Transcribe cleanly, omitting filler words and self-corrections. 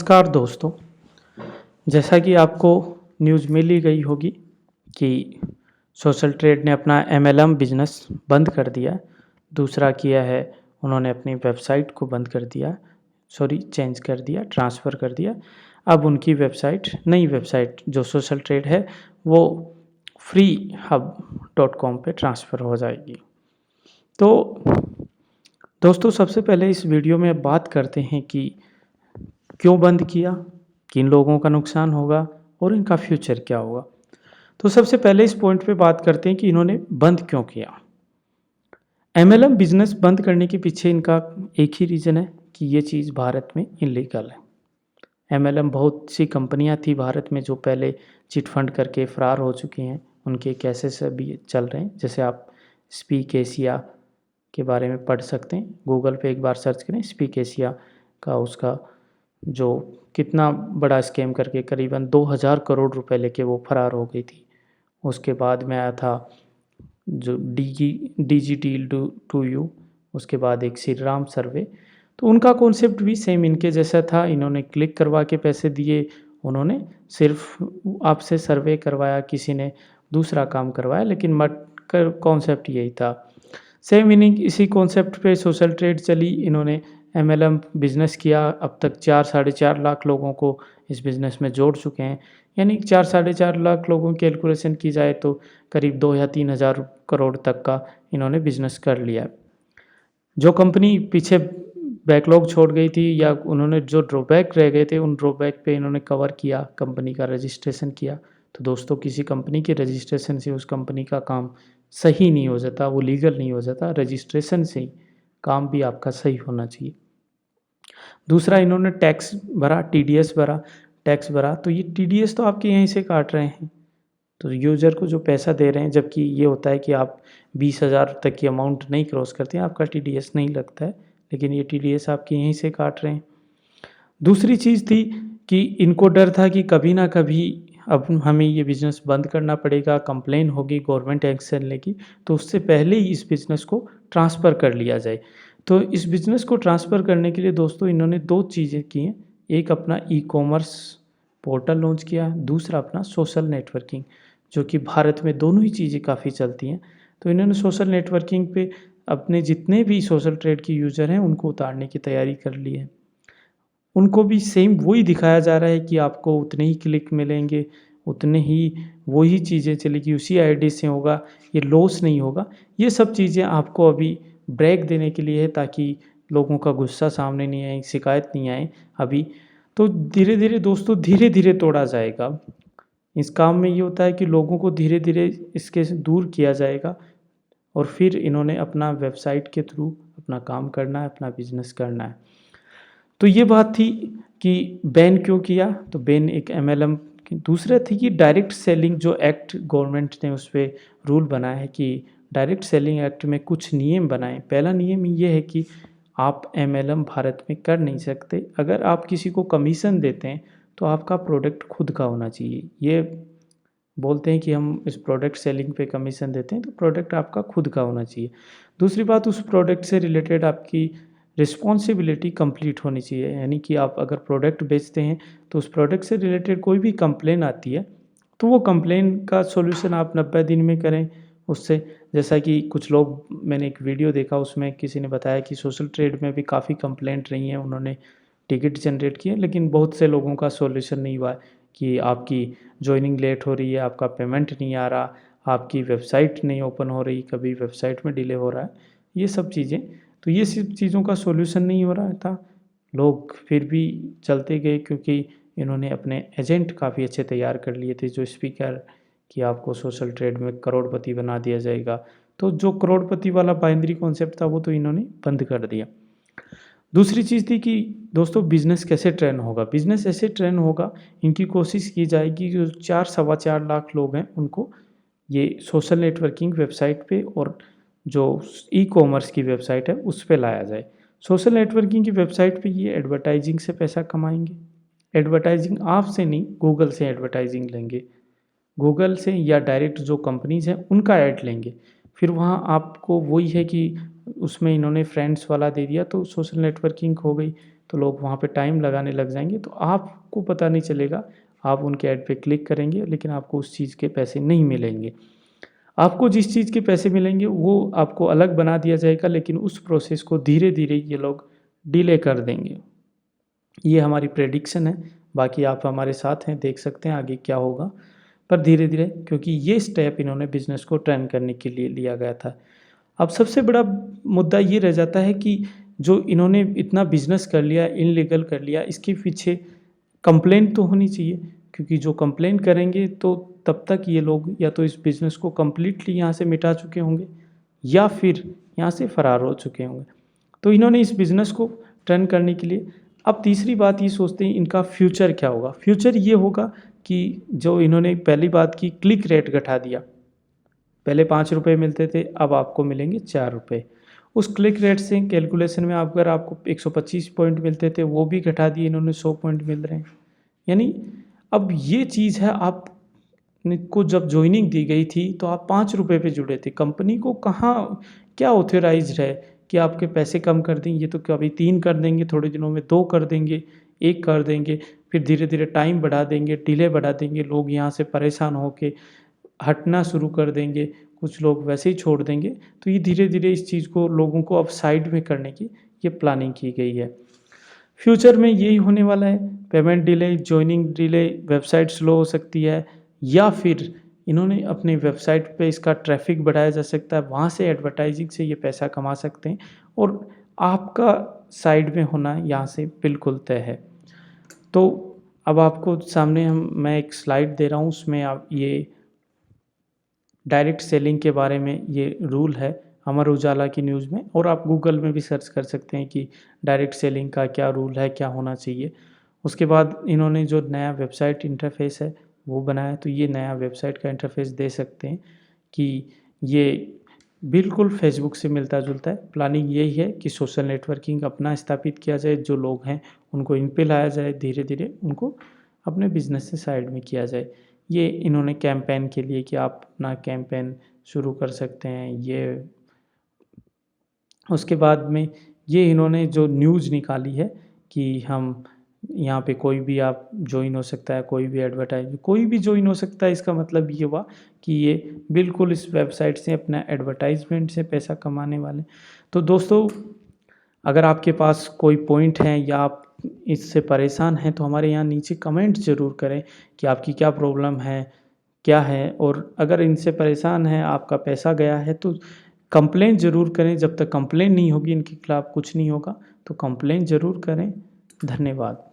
नमस्कार दोस्तों। जैसा कि आपको न्यूज़ मिल ही गई होगी कि सोशल ट्रेड ने अपना एमएलएम बिज़नेस बंद कर दिया है। दूसरा किया है, उन्होंने अपनी वेबसाइट को बंद कर दिया, चेंज कर दिया, ट्रांसफ़र कर दिया। अब उनकी नई वेबसाइट जो सोशल ट्रेड है, वो freehub.com पे ट्रांसफ़र हो जाएगी। तो दोस्तों, सबसे पहले इस वीडियो में बात करते हैं कि क्यों बंद किया, किन लोगों का नुकसान होगा और इनका फ्यूचर क्या होगा। तो सबसे पहले इस पॉइंट पे बात करते हैं कि इन्होंने बंद क्यों किया। एमएलएम बिज़नेस बंद करने के पीछे इनका एक ही रीज़न है कि ये चीज़ भारत में इल्लीगल है। एमएलएम बहुत सी कंपनियां थी भारत में जो पहले चिट फंड करके फ़रार हो चुकी हैं, उनके केसेस अभी चल रहे हैं। जैसे आप स्पीक एशिया के बारे में पढ़ सकते हैं, गूगल पे एक बार सर्च करें स्पीक एशिया का, उसका जो कितना बड़ा स्कैम करके करीबन 2000 करोड़ रुपए लेके वो फरार हो गई थी। उसके बाद में आया था जो डिजी टू यू, उसके बाद एक श्री राम सर्वे। तो उनका कॉन्सेप्ट भी सेम इनके जैसा था। इन्होंने क्लिक करवा के पैसे दिए, उन्होंने सिर्फ आपसे सर्वे करवाया, किसी ने दूसरा काम करवाया, लेकिन मट कर कॉन्सेप्ट यही था। सेम इनिंग इसी कॉन्सेप्ट पे सोशल ट्रेड चली। इन्होंने एमएलएम बिज़नेस किया। अब तक 4 साढ़े 4 लाख लोगों को इस बिज़नेस में जोड़ चुके हैं। यानी 4 साढ़े 4 लाख लोगों की कैलकुलेशन की जाए तो करीब 2 या 3 हज़ार करोड़ तक का इन्होंने बिज़नेस कर लिया। जो कंपनी पीछे बैकलॉग छोड़ गई थी या उन्होंने जो ड्रॉबैक रह गए थे, उन ड्रॉबैक पे इन्होंने कवर किया, कंपनी का रजिस्ट्रेशन किया। तो दोस्तों, किसी कंपनी के रजिस्ट्रेशन से उस कंपनी का काम सही नहीं हो जाता, वो लीगल नहीं हो जाता। रजिस्ट्रेशन से ही काम भी आपका सही होना चाहिए। दूसरा, इन्होंने टैक्स भरा, टीडीएस भरा, टैक्स भरा। तो ये टीडीएस तो आपके यहीं से काट रहे हैं, तो यूज़र को जो पैसा दे रहे हैं, जबकि ये होता है कि आप 20,000 तक की अमाउंट नहीं क्रॉस करते हैं, आपका टीडीएस नहीं लगता है, लेकिन ये टीडीएस आपके यहीं से काट रहे हैं। दूसरी चीज़ थी कि इनको डर था कि कभी ना कभी अब हमें ये बिज़नेस बंद करना पड़ेगा, कंप्लेन होगी, गवर्नमेंट एक्शन लेगी, तो उससे पहले ही इस बिज़नेस को ट्रांसफ़र कर लिया जाए। तो इस बिज़नेस को ट्रांसफ़र करने के लिए दोस्तों इन्होंने 2 चीज़ें की हैं। एक अपना ई-कॉमर्स पोर्टल लॉन्च किया, दूसरा अपना सोशल नेटवर्किंग, जो कि भारत में दोनों ही चीज़ें काफ़ी चलती हैं। तो इन्होंने सोशल नेटवर्किंग पे अपने जितने भी सोशल ट्रेड के यूज़र हैं, उनको उतारने की तैयारी कर ली है। उनको भी सेम वही दिखाया जा रहा है कि आपको उतने ही क्लिक मिलेंगे, उतने ही वही चीज़ें चलेगी, उसी आईडी से होगा, ये लॉस नहीं होगा। ये सब चीज़ें आपको अभी ब्रेक देने के लिए है, ताकि लोगों का गुस्सा सामने नहीं आए, शिकायत नहीं आए अभी। तो धीरे-धीरे दोस्तों, धीरे-धीरे तोड़ा जाएगा। इस काम में ये होता है कि लोगों को धीरे-धीरे इसके से दूर किया जाएगा और फिर इन्होंने अपना वेबसाइट के थ्रू अपना काम करना है, अपना बिज़नेस करना है। तो ये बात थी कि बैन क्यों किया, तो बैन एक एमएलएम की। दूसरा थी कि डायरेक्ट सेलिंग जो एक्ट गवर्नमेंट ने उस पे रूल बनाया है कि डायरेक्ट सेलिंग एक्ट में कुछ नियम बनाए। पहला नियम ये है कि आप एमएलएम भारत में कर नहीं सकते। अगर आप किसी को कमीशन देते हैं तो आपका प्रोडक्ट खुद का होना चाहिए। ये बोलते हैं कि हम इस प्रोडक्ट सेलिंग पे कमीशन देते हैं, तो प्रोडक्ट आपका खुद का होना चाहिए। दूसरी बात, उस प्रोडक्ट से रिलेटेड आपकी रिस्पॉन्सिबिलिटी कंप्लीट होनी चाहिए। यानी कि आप अगर प्रोडक्ट बेचते हैं तो उस प्रोडक्ट से रिलेटेड कोई भी कंप्लेन आती है, तो वो कंप्लेन का सॉल्यूशन आप 90 दिन में करें उससे। जैसा कि कुछ लोग, मैंने एक वीडियो देखा, उसमें किसी ने बताया कि सोशल ट्रेड में भी काफ़ी कंप्लेंट रही हैं, उन्होंने टिकट जनरेट किए, लेकिन बहुत से लोगों का सॉल्यूशन नहीं हुआ है कि आपकी जॉइनिंग लेट हो रही है, आपका पेमेंट नहीं आ रहा, आपकी वेबसाइट नहीं ओपन हो रही, कभी वेबसाइट में डिले हो रहा है, ये सब चीज़ें। तो ये सब चीज़ों का सॉल्यूशन नहीं हो रहा था। लोग फिर भी चलते गए, क्योंकि इन्होंने अपने एजेंट काफ़ी अच्छे तैयार कर लिए थे, जो स्पीकर कि आपको सोशल ट्रेड में करोड़पति बना दिया जाएगा। तो जो करोड़पति वाला बाइनरी कॉन्सेप्ट था, वो तो इन्होंने बंद कर दिया। दूसरी चीज़ थी कि दोस्तों, बिज़नेस कैसे ट्रेंड होगा। बिज़नेस ऐसे ट्रेंड होगा, इनकी कोशिश की जाएगी जो 4 सवा 4 लाख लोग हैं, उनको ये सोशल नेटवर्किंग वेबसाइट पे और जो ई-कॉमर्स की वेबसाइट है उस पे लाया जाए। सोशल नेटवर्किंग की वेबसाइट पे ये एडवर्टाइजिंग से पैसा कमाएँगे। एडवर्टाइजिंग आपसे नहीं, गूगल से एडवर्टाइजिंग लेंगे। गूगल से या डायरेक्ट जो कंपनीज़ हैं उनका ऐड लेंगे। फिर वहाँ आपको वही है कि उसमें इन्होंने फ्रेंड्स वाला दे दिया, तो सोशल नेटवर्किंग हो गई। तो लोग वहाँ पे टाइम लगाने लग जाएंगे, तो आपको पता नहीं चलेगा। आप उनके ऐड पे क्लिक करेंगे लेकिन आपको उस चीज़ के पैसे नहीं मिलेंगे। आपको जिस चीज़ के पैसे मिलेंगे वो आपको अलग बना दिया जाएगा, लेकिन उस प्रोसेस को धीरे धीरे ये लोग डिले कर देंगे। ये हमारी प्रेडिक्शन है, बाकी आप हमारे साथ हैं, देख सकते हैं आगे क्या होगा। पर धीरे धीरे, क्योंकि ये स्टेप इन्होंने बिज़नेस को ट्रेंड करने के लिए लिया गया था। अब सबसे बड़ा मुद्दा ये रह जाता है कि जो इन्होंने इतना बिज़नेस कर लिया, इनलीगल कर लिया, इसके पीछे कंप्लेंट तो होनी चाहिए, क्योंकि जो कंप्लेन करेंगे तो तब तक ये लोग या तो इस बिज़नेस को कम्प्लीटली यहाँ से मिटा चुके होंगे या फिर यहाँ से फ़रार हो चुके होंगे। तो इन्होंने इस बिज़नेस को टर्न करने के लिए अब तीसरी बात ये सोचते हैं इनका फ्यूचर क्या होगा। फ्यूचर ये होगा कि जो इन्होंने पहली बात की क्लिक रेट घटा दिया, पहले 5 रुपये मिलते थे, अब आपको मिलेंगे 4 रुपये। उस क्लिक रेट से कैलकुलेशन में अगर आपको 125 पॉइंट मिलते थे वो भी घटा दिए इन्होंने, 100 पॉइंट मिल रहे हैं। यानी अब ये चीज़ है, आप को जब जॉइनिंग दी गई थी तो आप 5 रुपये पे जुड़े थे। कंपनी को कहाँ क्या ऑथराइज्ड है कि आपके पैसे कम कर दें। ये तो कभी 3 कर देंगे, थोड़े दिनों में 2 कर देंगे, 1 कर देंगे, फिर धीरे धीरे टाइम बढ़ा देंगे, डिले बढ़ा देंगे, लोग यहाँ से परेशान होके हटना शुरू कर देंगे, कुछ लोग वैसे ही छोड़ देंगे। तो ये धीरे धीरे इस चीज़ को लोगों को अब साइड में करने की ये प्लानिंग की गई है। फ्यूचर में यही होने वाला है, payment delay, joining delay, website slow हो सकती है, या फिर इन्होंने अपने वेबसाइट पे इसका ट्रैफिक बढ़ाया जा सकता है, वहाँ से एडवर्टाइजिंग से ये पैसा कमा सकते हैं, और आपका साइड में होना यहाँ से बिल्कुल तय है। तो अब आपको सामने मैं एक स्लाइड दे रहा हूँ, उसमें आप ये डायरेक्ट सेलिंग के बारे में ये रूल है अमर उजाला की न्यूज़ में, और आप गूगल में भी सर्च कर सकते हैं कि डायरेक्ट सेलिंग का क्या रूल है, क्या होना चाहिए। उसके बाद इन्होंने जो नया वेबसाइट इंटरफेस है वो बनाया, तो ये नया वेबसाइट का इंटरफेस दे सकते हैं कि ये बिल्कुल फेसबुक से मिलता जुलता है। प्लानिंग यही है कि सोशल नेटवर्किंग अपना स्थापित किया जाए, जो लोग हैं उनको इन पे लाया जाए, धीरे धीरे उनको अपने बिजनेस से साइड में किया जाए। ये इन्होंने कैंपेन के लिए कि आप अपना कैंपेन शुरू कर सकते हैं। ये उसके बाद में ये इन्होंने जो न्यूज़ निकाली है कि हम यहाँ पे कोई भी आप ज्वाइन हो सकता है, कोई भी एडवर्टाइज कोई भी ज्वाइन हो सकता है। इसका मतलब ये हुआ कि ये बिल्कुल इस वेबसाइट से अपना एडवर्टाइजमेंट से पैसा कमाने वाले। तो दोस्तों, अगर आपके पास कोई पॉइंट है या आप इससे परेशान हैं तो हमारे यहाँ नीचे कमेंट ज़रूर करें कि आपकी क्या प्रॉब्लम है, क्या है। और अगर इनसे परेशान हैं, आपका पैसा गया है, तो कंप्लेंट ज़रूर करें। जब तक कंप्लेंट नहीं होगी इनके खिलाफ़ कुछ नहीं होगा, तो कंप्लेंट ज़रूर करें। धन्यवाद।